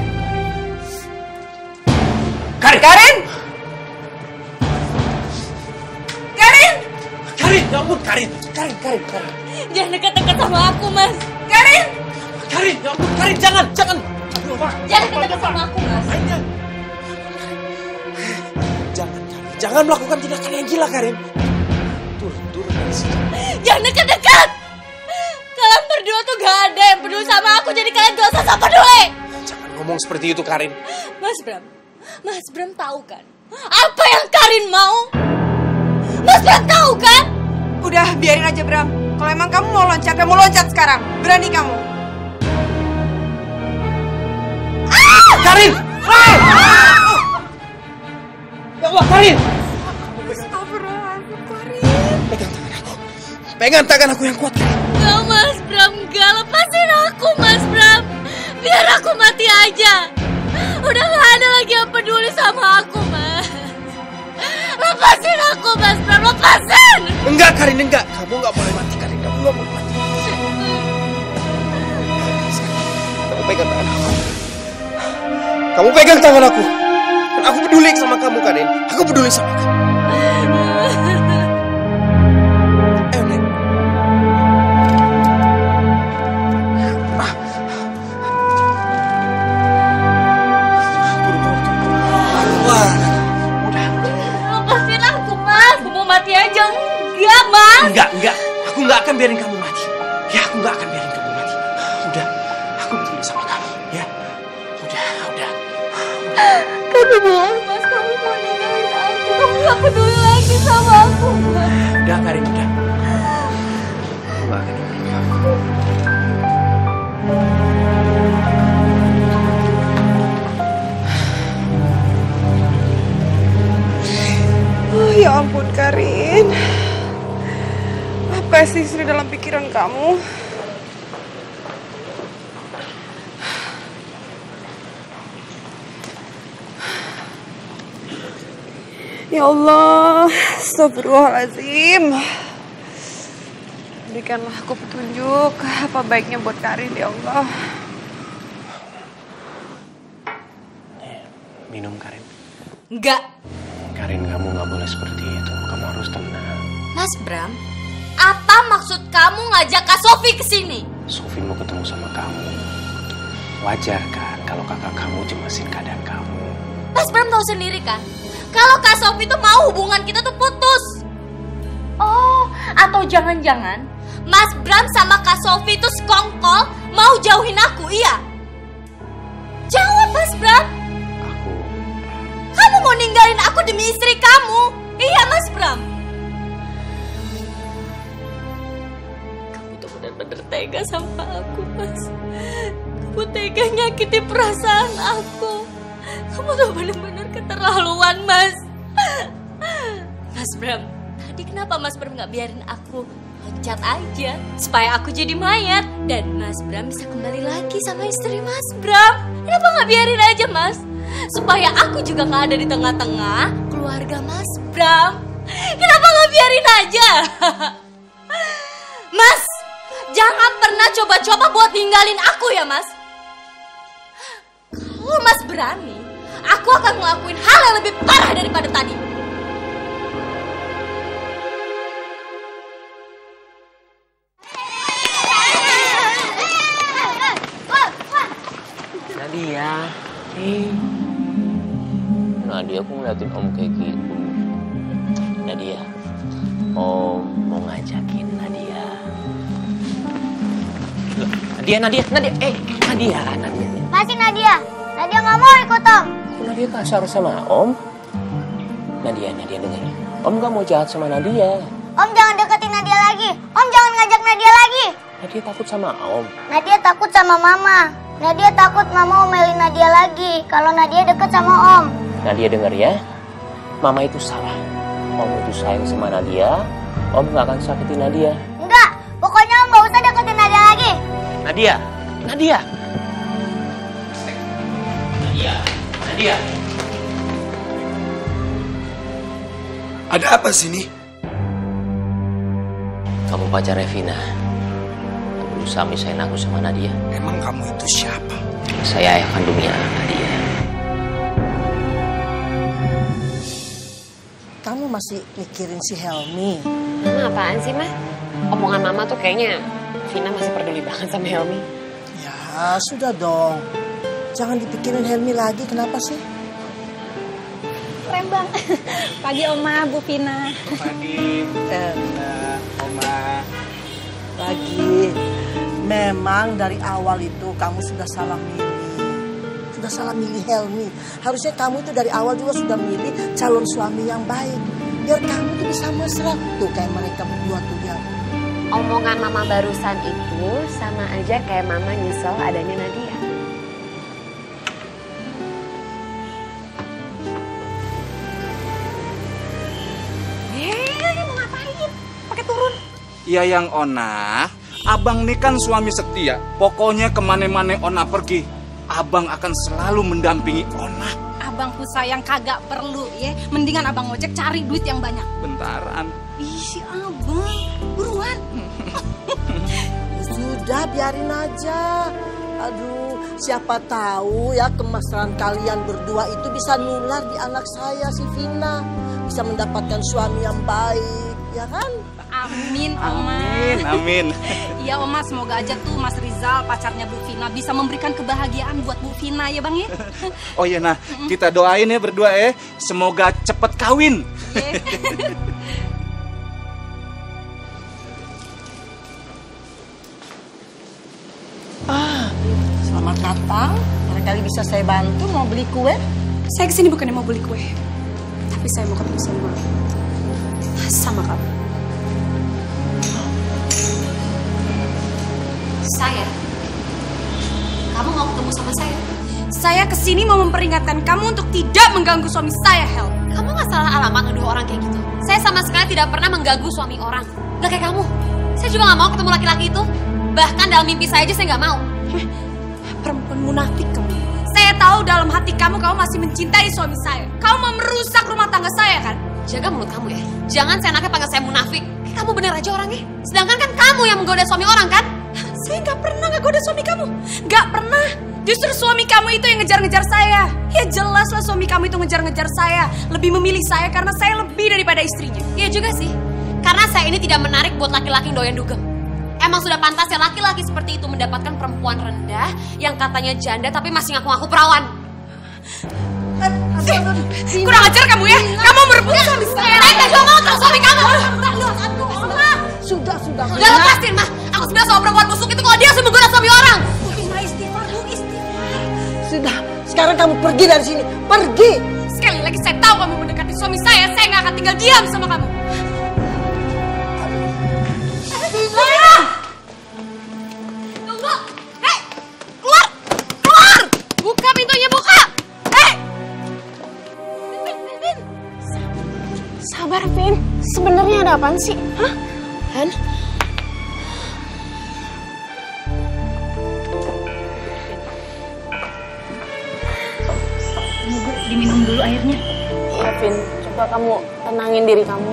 Speaker 5: Karin!
Speaker 10: Karin! Karin!
Speaker 5: Karin, ya ampun, Karin! Karin!
Speaker 6: Jangan dekat-dekat sama aku, Mas. Karin!
Speaker 5: Karin, ya ampun, Karin, jangan!
Speaker 6: Jangan dekat-dekat sama aku, Mas.
Speaker 5: Jangan, Karin, Jangan melakukan tindakan yang gila, Karin. Turun dari sini.
Speaker 6: Jangan dekat-dekat. Kalian berdua tuh gak ada yang peduli sama aku, jadi kalian gak usah peduli.
Speaker 5: Jangan ngomong seperti itu, Karin.
Speaker 6: Mas Bram tahu kan apa yang Karin mau? Mas Bram tahu kan?
Speaker 10: Udah, biarin aja Bram. Kalau emang kamu mau loncat sekarang. Berani kamu.
Speaker 5: Karin! Ya Allah, Karin!
Speaker 10: Astagfirullahaladzim, Karin.
Speaker 5: Pegang tangan aku yang kuat, Karin.
Speaker 6: Gak, Mas Bram, gak. Lepasin aku, Mas Bram. Biar aku mati aja. Udah gak ada lagi yang peduli sama aku, Mas. Lepasin aku, Mas Bram, lepasin!
Speaker 5: Enggak, Karin, enggak. Kamu gak boleh mati, Karin. Kamu gak boleh mati. Kamu pegang tangan aku. Kamu pegang tangan aku. Dan aku peduli sama kamu, Karin. Aku peduli sama kamu. Ayo, Nek.
Speaker 6: Lepasin aku, Mas. Aku mau mati aja. Enggak, Mas.
Speaker 5: Enggak. Aku nggak akan biarin kamu mati. Ya, aku nggak akan biarin kamu mati. Udah, aku peduli sama kamu. Ya, udah.
Speaker 6: Kamu bohong, Mas. Kamu mau ninggalin aku. Kamu gak peduli lagi sama aku, Mas.
Speaker 5: Udah, Karin, udah. Aku nggak akan ninggalin kamu.
Speaker 10: Oh, ya ampun, Karin. Apa sih istri dalam pikiran kamu? Ya Allah, astagfirullahaladzim. Berikanlah aku petunjuk apa baiknya buat Karin, ya Allah.
Speaker 5: Minum, Karin.
Speaker 6: Enggak.
Speaker 5: Karin, kamu nggak boleh seperti itu. Kamu harus tenang.
Speaker 6: Mas Bram, apa maksud kamu ngajak Kak Sofi ke sini?
Speaker 5: Sofi mau ketemu sama kamu. Wajar kan kalau kakak kamu cemasin keadaan kamu.
Speaker 6: Mas Bram tahu sendiri kan, kalau Kak Sofi tuh mau hubungan kita tuh putus. Oh, atau jangan-jangan Mas Bram sama Kak Sofi tuh sekongkol mau jauhin aku, iya? Jawab, Mas Bram. Kamu mau ninggalin aku demi istri kamu? Iya, Mas Bram. Kamu tuh benar-benar tega sama aku, Mas. Kamu tega nyakiti perasaan aku. Kamu tuh benar-benar keterlaluan, Mas. Mas Bram, tadi kenapa Mas Bram gak biarin aku loncat aja supaya aku jadi mayat dan Mas Bram bisa kembali lagi sama istri Mas Bram? Kenapa gak biarin aja, Mas? Supaya aku juga gak ada di tengah-tengah keluarga Mas Bram. Kenapa gak biarin aja? Mas, jangan pernah coba-coba buat ninggalin aku ya, Mas. Kalau Mas berani, aku akan ngelakuin hal yang lebih parah daripada tadi.
Speaker 11: Nadia, aku ngeliatin Om kayak gitu. Nadia, Om mau ngajakin Nadia. Loh, Nadia. Nadia.
Speaker 2: Masih Nadia nggak mau ikut Om.
Speaker 11: Kok Nadia kasar sama Om? Nadia dengar. Om gak mau jahat sama Nadia.
Speaker 2: Om jangan deketin Nadia lagi. Om jangan ngajak Nadia lagi.
Speaker 11: Nadia takut sama Om.
Speaker 2: Nadia takut sama Mama. Nadia takut Mama omelin Nadia lagi kalau Nadia deket sama Om.
Speaker 11: Nadia dengar ya. Mama itu salah. Om itu sayang sama Nadia. Om gak akan sakitin Nadia.
Speaker 2: Enggak, pokoknya Om gak usah deketin Nadia lagi.
Speaker 11: Nadia.
Speaker 7: Ada apa sih ini?
Speaker 11: Kamu pacar Revina. Berusaha misahin aku sama Nadia.
Speaker 7: Emang kamu itu siapa?
Speaker 11: Saya ayah kandungnya Nadia.
Speaker 12: Kamu masih mikirin si Helmi?
Speaker 3: Mama apaan sih, Mah? Omongan Mama tuh kayaknya Vina masih peduli banget sama Helmi.
Speaker 12: Ya, sudah dong. Jangan dipikirin Helmi lagi, kenapa sih?
Speaker 13: Hai Bang. Pagi Oma, Bu Vina.
Speaker 12: Pagi. Oma. Pagi. Memang dari awal itu kamu sudah salah milih. Sudah salah milih Helmi. Harusnya kamu itu dari awal juga sudah milih calon suami yang baik. Biar kamu tuh bisa mesra tuh kayak mereka berdua tuh ya.
Speaker 14: Omongan Mama barusan itu sama aja kayak Mama nyesel adanya Nadia.
Speaker 6: Mau ngapain? Pakai turun.
Speaker 15: Iya yang Ona, abang nih kan suami setia. Pokoknya kemana-mana Ona pergi, abang akan selalu mendampingi Ona.
Speaker 13: Abang ku sayang kagak perlu ya. Mendingan abang ngojek cari duit yang banyak.
Speaker 15: Bentaran.
Speaker 13: Ih si abang, buruan.
Speaker 12: Sudah biarin aja. Aduh, siapa tahu ya kemesraan kalian berdua itu bisa nular di anak saya si Vina. Bisa mendapatkan suami yang baik, ya kan?
Speaker 13: Amin, Oma.
Speaker 15: Amin, amin.
Speaker 13: Iya, Oma, semoga aja tuh Mas Rizal, pacarnya Bu Vina, bisa memberikan kebahagiaan buat Bu Vina ya, Bang ya.
Speaker 15: Oh iya, nah, kita doain ya berdua ya. Semoga cepet kawin.
Speaker 12: Selamat datang. Barangkali bisa saya bantu mau beli kue?
Speaker 16: Saya kesini bukannya mau beli kue, tapi saya mau ketemu sama kamu.
Speaker 6: Saya? Kamu mau ketemu sama saya?
Speaker 13: Saya kesini mau memperingatkan kamu untuk tidak mengganggu suami saya, Hel.
Speaker 6: Kamu gak salah alamat nuduh orang kayak gitu. Saya sama sekali tidak pernah mengganggu suami orang. Gak kayak kamu. Saya juga gak mau ketemu laki-laki itu. Bahkan dalam mimpi saya aja saya gak mau.
Speaker 13: Perempuan munafik kamu. Saya tahu dalam hati kamu masih mencintai suami saya. Kamu mau merusak rumah tangga saya kan?
Speaker 6: Jaga mulut kamu ya. Jangan seenaknya panggil saya munafik. Kamu bener aja orangnya. Sedangkan kan kamu yang menggoda suami orang kan?
Speaker 13: Saya gak pernah ngegoda suami kamu. Gak pernah. Justru suami kamu itu yang ngejar-ngejar saya. Ya jelas lah suami kamu itu ngejar-ngejar saya. Lebih memilih saya karena saya lebih daripada istrinya.
Speaker 6: Iya juga sih. Karena saya ini tidak menarik buat laki-laki yang doyan dugem. Emang sudah pantasnya laki-laki seperti itu mendapatkan perempuan rendah yang katanya janda tapi masih ngaku-ngaku perawan.
Speaker 13: Kurang ajar kamu ya. Kamu merebut suami saya.
Speaker 6: Saya gak juga mau tahu suami kamu.
Speaker 12: Sudah.
Speaker 6: Udah lepasin mah. Aku sebenarnya sama perempuan busuk itu kalau dia langsung menggoda suami orang.
Speaker 13: Istighfar.
Speaker 12: Sudah. Sekarang kamu pergi dari sini. Pergi.
Speaker 13: Sekali lagi saya tahu kamu mendekati suami saya gak akan tinggal diam sama kamu.
Speaker 6: Tunggu. Hei, keluar. Buka pintunya, buka. Hei.
Speaker 3: Vin. Sabar, Vin. Sebenarnya ada apaan sih? Hah? Han?
Speaker 13: Diminum dulu airnya.
Speaker 3: Iya, Vin. Coba kamu tenangin diri kamu.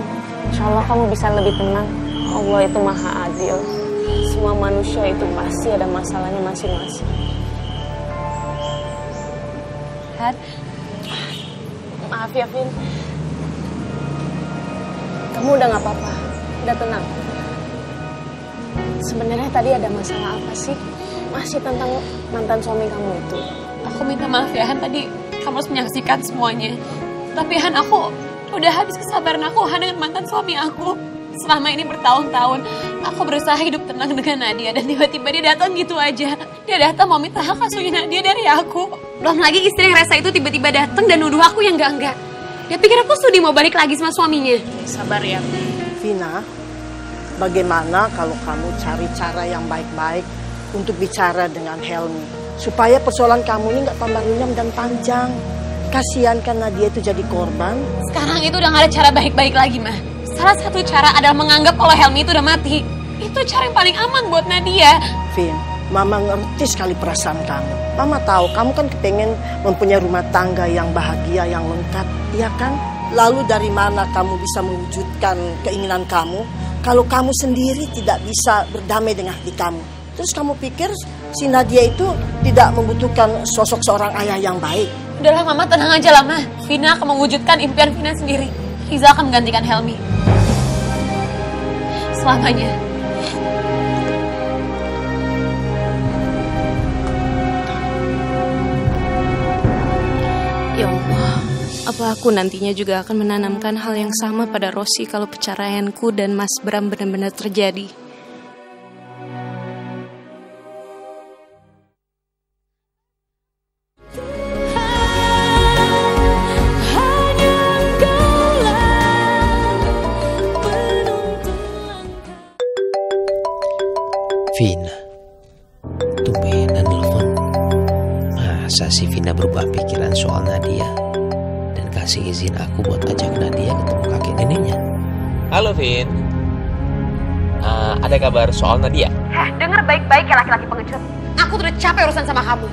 Speaker 3: Insya Allah kamu bisa lebih tenang. Allah itu maha adil. Semua manusia itu pasti ada masalahnya masing-masing. Han? Maaf ya, Vin. Kamu udah gak apa-apa. Udah tenang. Sebenarnya tadi ada masalah apa sih? Masih tentang mantan suami kamu itu.
Speaker 8: Aku minta maaf ya Han, tadi kamu harus menyaksikan semuanya. Tapi Han, aku udah habis kesabaran aku Han dengan mantan suami aku. Selama ini bertahun-tahun aku berusaha hidup tenang dengan Nadia dan tiba-tiba dia datang gitu aja. Dia datang mau minta hak asuhnya Nadia dari aku.
Speaker 6: Belum lagi istri yang rese itu tiba-tiba datang dan nuduh aku yang enggak. Dia pikir aku sudi mau balik lagi sama suaminya.
Speaker 8: Sabar ya.
Speaker 12: Vina, bagaimana kalau kamu cari cara yang baik-baik untuk bicara dengan Helmi supaya persoalan kamu ini nggak tambah runyam dan panjang. Kasihan karena dia itu jadi korban.
Speaker 8: Sekarang itu udah gak ada cara baik-baik lagi, Mah. Salah satu cara adalah menganggap kalau Helmi itu udah mati. Itu cara yang paling aman buat Nadia.
Speaker 12: Vin, Mama ngerti sekali perasaan kamu. Mama tahu kamu kan kepengen mempunyai rumah tangga yang bahagia, yang lengkap, iya kan? Lalu dari mana kamu bisa mewujudkan keinginan kamu kalau kamu sendiri tidak bisa berdamai dengan hati kamu? Terus kamu pikir si Nadia itu tidak membutuhkan sosok seorang ayah yang baik?
Speaker 8: Udahlah Mama, tenang aja lah Mah. Vina akan mewujudkan impian Vina sendiri. Riza akan menggantikan Helmi selamanya. Ya Allah, Apa aku nantinya juga akan menanamkan hal yang sama pada Rosi kalau perceraianku dan Mas Bram benar-benar terjadi?
Speaker 11: Vina, tumbenan telepon. Masa sih Vina berubah pikiran soal Nadia dan kasih izin aku buat ajak Nadia ketemu kakek neneknya? Halo Vin, ada kabar soal Nadia?
Speaker 3: Dengar baik-baik ya laki-laki pengecut. Aku tuh udah capek urusan sama kamu.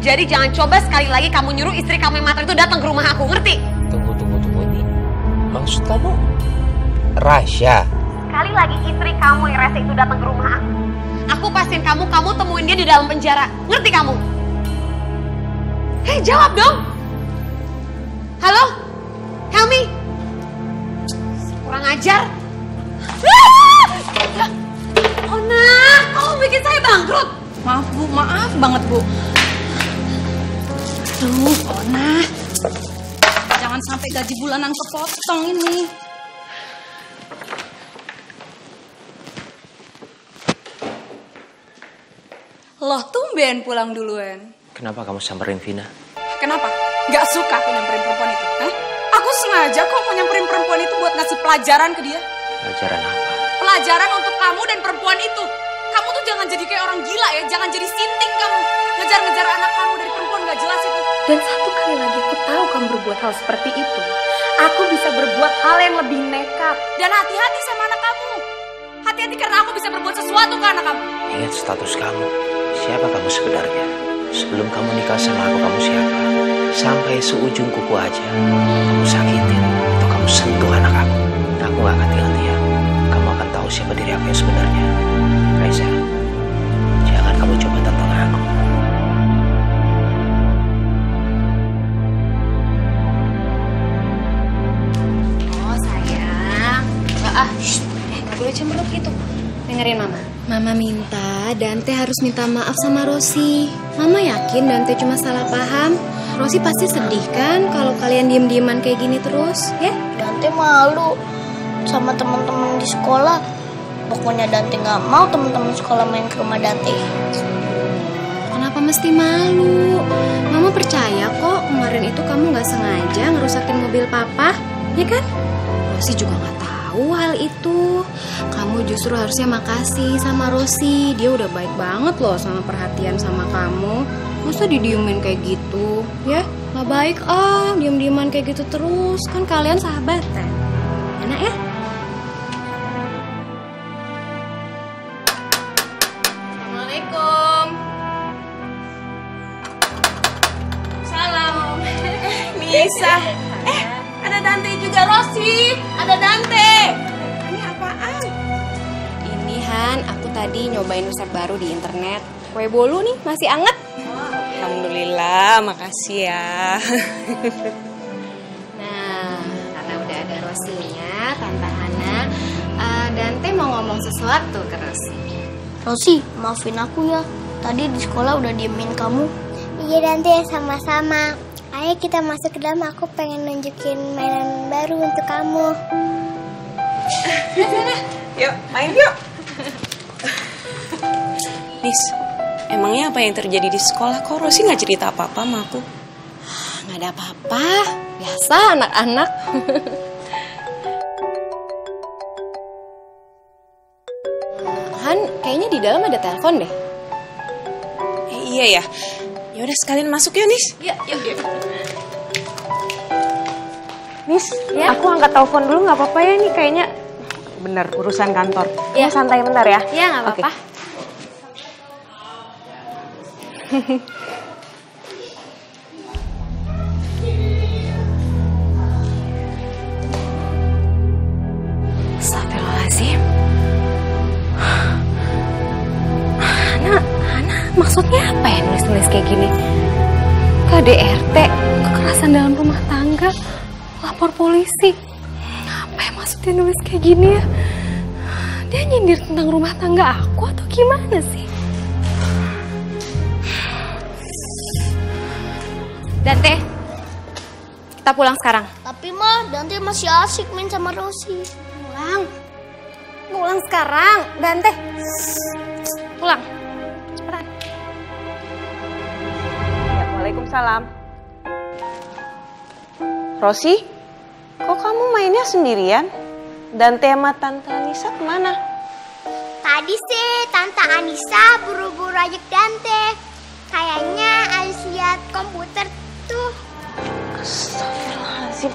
Speaker 3: Jadi jangan coba sekali lagi kamu nyuruh istri kamu yang matre itu datang ke rumah aku, ngerti?
Speaker 11: Tunggu ini. Maksud kamu Rasya?
Speaker 3: Sekali lagi istri kamu yang rese itu datang ke rumah aku pastiin kamu temuin dia di dalam penjara. Ngerti kamu? Hei, jawab dong. Halo? Helmi? Kurang ajar. Ona, kamu bikin saya bangkrut.
Speaker 13: Maaf Bu, maaf banget Bu. Aduh, Ona. Jangan sampai gaji bulanan kepotong ini. Loh, tumben pulang duluan.
Speaker 11: Kenapa kamu samperin Vina?
Speaker 13: Kenapa? Gak suka aku nyamperin perempuan itu? Hah? Aku sengaja kok mau nyamperin perempuan itu buat ngasih pelajaran ke dia.
Speaker 11: Pelajaran apa?
Speaker 13: Pelajaran untuk kamu dan perempuan itu. Kamu tuh jangan jadi kayak orang gila ya. Jangan jadi sinting kamu. Ngejar-ngejar anak kamu dari perempuan gak jelas itu.
Speaker 3: Dan satu kali lagi aku tahu kamu berbuat hal seperti itu. Aku bisa berbuat hal yang lebih nekat.
Speaker 13: Dan hati-hati sama anak kamu. Hati-hati karena aku bisa berbuat sesuatu ke anak kamu.
Speaker 11: Ingat status kamu. Siapa kamu sebenarnya? Sebelum kamu nikah sama aku, kamu siapa? Sampai seujung kuku aja kamu sakitin atau kamu sentuh anak aku, aku gak akan tinggal diam. Kamu akan tahu siapa diri aku yang sebenarnya. Raisa, jangan kamu coba tantang aku.
Speaker 4: Oh sayang, gak boleh cemberut gitu. Dengerin Mama. Mama minta Dante harus minta maaf sama Rosi. Mama yakin Dante cuma salah paham. Rosi pasti sedih kan kalau kalian diem-dieman kayak gini terus, ya?
Speaker 2: Dante malu sama teman-teman di sekolah. Pokoknya Dante nggak mau teman-teman sekolah main ke rumah Dante.
Speaker 4: Kenapa mesti malu? Mama percaya kok kemarin itu kamu nggak sengaja ngerusakin mobil Papa, ya kan? Rosi juga nggak tahu hal itu. Kamu justru harusnya makasih sama Rosi. Dia udah baik banget loh sama perhatian sama kamu. Masa didiemin kayak gitu, ya? Gak baik diem-dieman kayak gitu terus. Kan kalian sahabatan. Enak ya?
Speaker 3: Assalamualaikum. Salam. Nisa. Ada Dante juga, Rosi. Ada Dante. Ini apaan?
Speaker 4: Ini Han, aku tadi nyobain resep baru di internet. Kue bolu nih, masih anget.
Speaker 8: Alhamdulillah, makasih ya.
Speaker 4: Nah, karena udah ada Rosinya, Tante Hana, Dante mau ngomong sesuatu ke Rosi.
Speaker 2: Rosi, maafin aku ya. Tadi di sekolah udah diemin kamu.
Speaker 17: Iya Dante, sama-sama. Ayo kita masuk ke dalam, aku pengen nunjukin mainan baru untuk kamu.
Speaker 8: Yuk, main yuk. Nis, emangnya apa yang terjadi di sekolah? Kok Rosi gak cerita apa-apa sama aku?
Speaker 4: Gak ada apa-apa, biasa anak-anak. Han, kayaknya di dalam ada telepon deh.
Speaker 8: Iya ya. Ya udah sekalian masuk yuk, Nis.
Speaker 4: Yuk.
Speaker 3: Nis, ya? Aku angkat telepon dulu nggak apa-apa ya, ini kayaknya bener urusan kantor. Ya, santai bentar ya.
Speaker 4: Iya, nggak apa-apa. Astagfirullahaladzim. Hana, maksudnya apa ya nulis-nulis kayak gini? KDRT, kekerasan dalam rumah tangga, lapor polisi. Apa ya maksudnya nulis kayak gini ya? Dia nyindir tentang rumah tangga aku atau gimana sih? Dante, Kita pulang sekarang.
Speaker 2: Tapi Ma, Dante masih asik main sama Rosi.
Speaker 4: Pulang sekarang, Dante. Pulang. Cepetan.
Speaker 3: Ya, Waalaikumsalam. Rosi, kok kamu mainnya sendirian? Dante sama Tante Anissa kemana?
Speaker 17: Tadi sih Tante Anissa buru-buru ajak Dante. Kayaknya Alis lihat komputer tuh.
Speaker 3: Astagfirullahaladzim.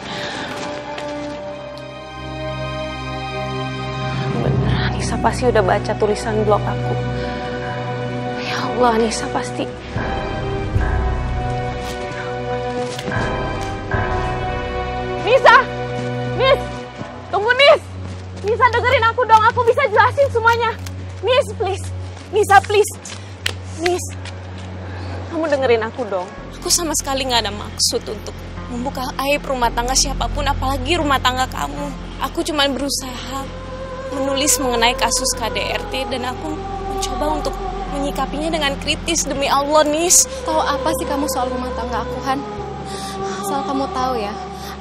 Speaker 3: Bener, Anissa pasti udah baca tulisan blog aku. Ya Allah, Anissa pasti.
Speaker 18: Nisa! Nis! Tunggu Nis! Nisa dengerin aku dong, aku bisa jelasin semuanya. Nis, please. Nisa, please. Nis, kamu dengerin aku dong.
Speaker 8: Aku sama sekali gak ada maksud untuk membuka aib rumah tangga siapapun, apalagi rumah tangga kamu. Aku cuma berusaha menulis mengenai kasus KDRT dan aku mencoba untuk menyikapinya dengan kritis. Demi Allah, Nis.
Speaker 4: Tahu apa sih kamu soal rumah tangga aku, Han? Asal kamu tahu ya,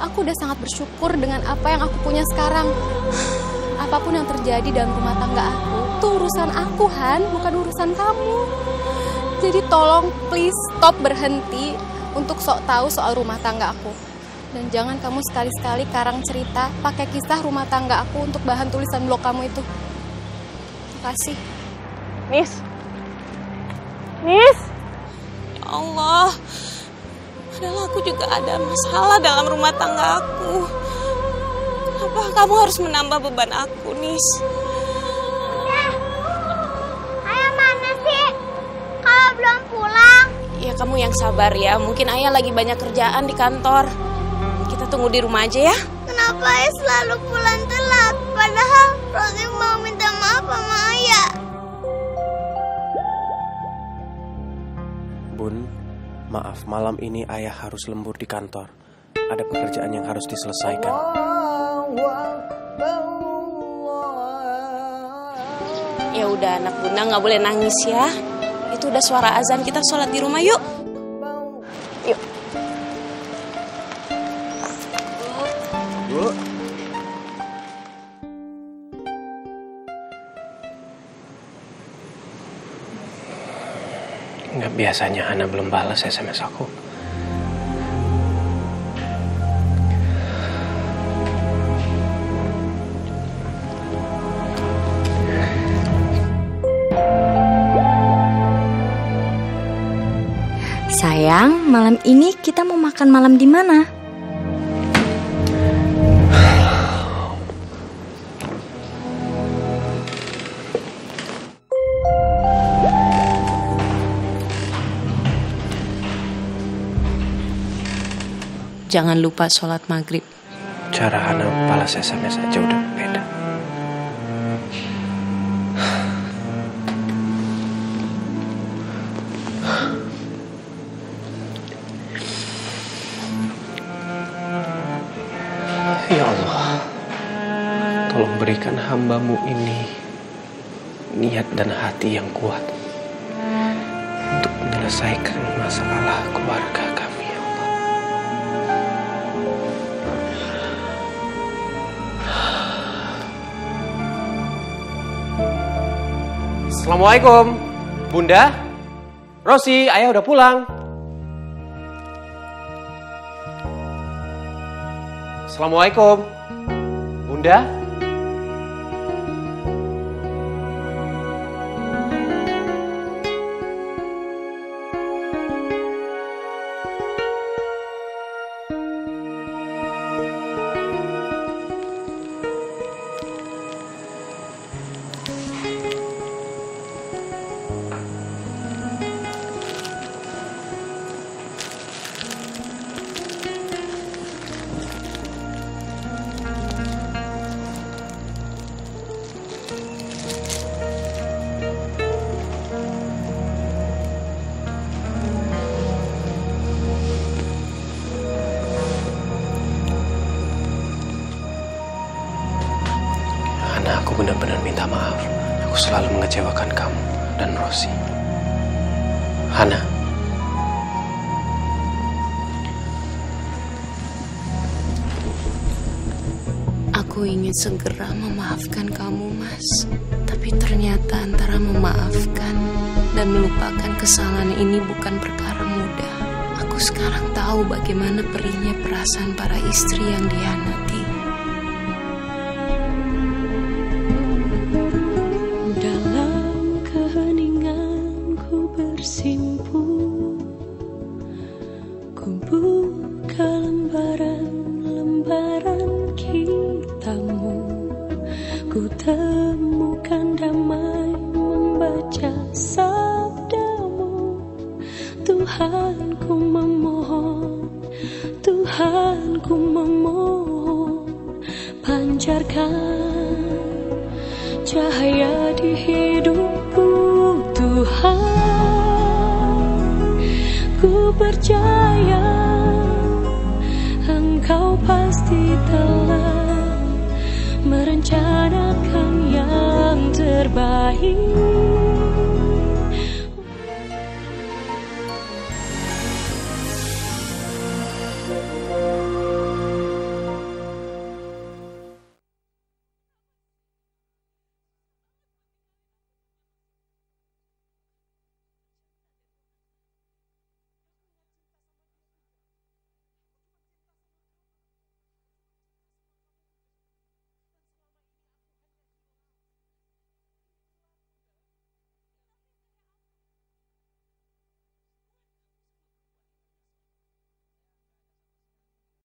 Speaker 4: aku udah sangat bersyukur dengan apa yang aku punya sekarang. Apapun yang terjadi dalam rumah tangga aku, itu urusan aku, Han, bukan urusan kamu. Jadi tolong please stop berhenti untuk sok tahu soal rumah tangga aku. Dan jangan kamu sekali-sekali karang cerita pakai kisah rumah tangga aku untuk bahan tulisan blog kamu itu. Terima kasih.
Speaker 18: Nis. Nis.
Speaker 8: Ya Allah. Padahal aku juga ada masalah dalam rumah tangga aku. Kenapa kamu harus menambah beban aku, Nis?
Speaker 17: Ayah mana sih? Kalau belum pulang.
Speaker 8: Ya kamu yang sabar ya. Mungkin Ayah lagi banyak kerjaan di kantor. Kita tunggu di rumah aja ya.
Speaker 17: Kenapa Ayah selalu pulang telat? Padahal Rosi mau minta maaf sama Ayah.
Speaker 5: Bun, maaf malam ini Ayah harus lembur di kantor. Ada pekerjaan yang harus diselesaikan.
Speaker 8: Ya udah anak bunda nggak boleh nangis ya. Itu udah suara azan, kita sholat di rumah yuk. Yuk.
Speaker 5: Bu. Nggak biasanya Hana belum balas SMS aku.
Speaker 6: Sayang, malam ini kita mau makan malam di mana?
Speaker 8: Jangan lupa sholat maghrib.
Speaker 5: Cara Hana balas SMS aja udah beda. Ya Allah, tolong berikan hamba-Mu ini niat dan hati yang kuat untuk menyelesaikan masalah keluarga kami, ya Allah. Assalamualaikum, Bunda. Rosi, Ayah udah pulang. Assalamualaikum, Bunda. Aku benar-benar minta maaf. Aku selalu mengecewakan kamu dan Rosi. Hana.
Speaker 8: Aku ingin segera memaafkan kamu, Mas. Tapi ternyata antara memaafkan dan melupakan kesalahan ini bukan perkara mudah. Aku sekarang tahu bagaimana perihnya perasaan para istri yang dihianati.
Speaker 1: Dalam keheningan ku bersimpuh, ku buka lembaran-lembaran kitabmu. Ku temukan damai membaca sabdamu. Tuhan ku memohon, Tuhan ku memohon, pancarkan cahaya di hidupku. Tuhan, ku percaya Engkau pasti telah merencanakan yang terbaik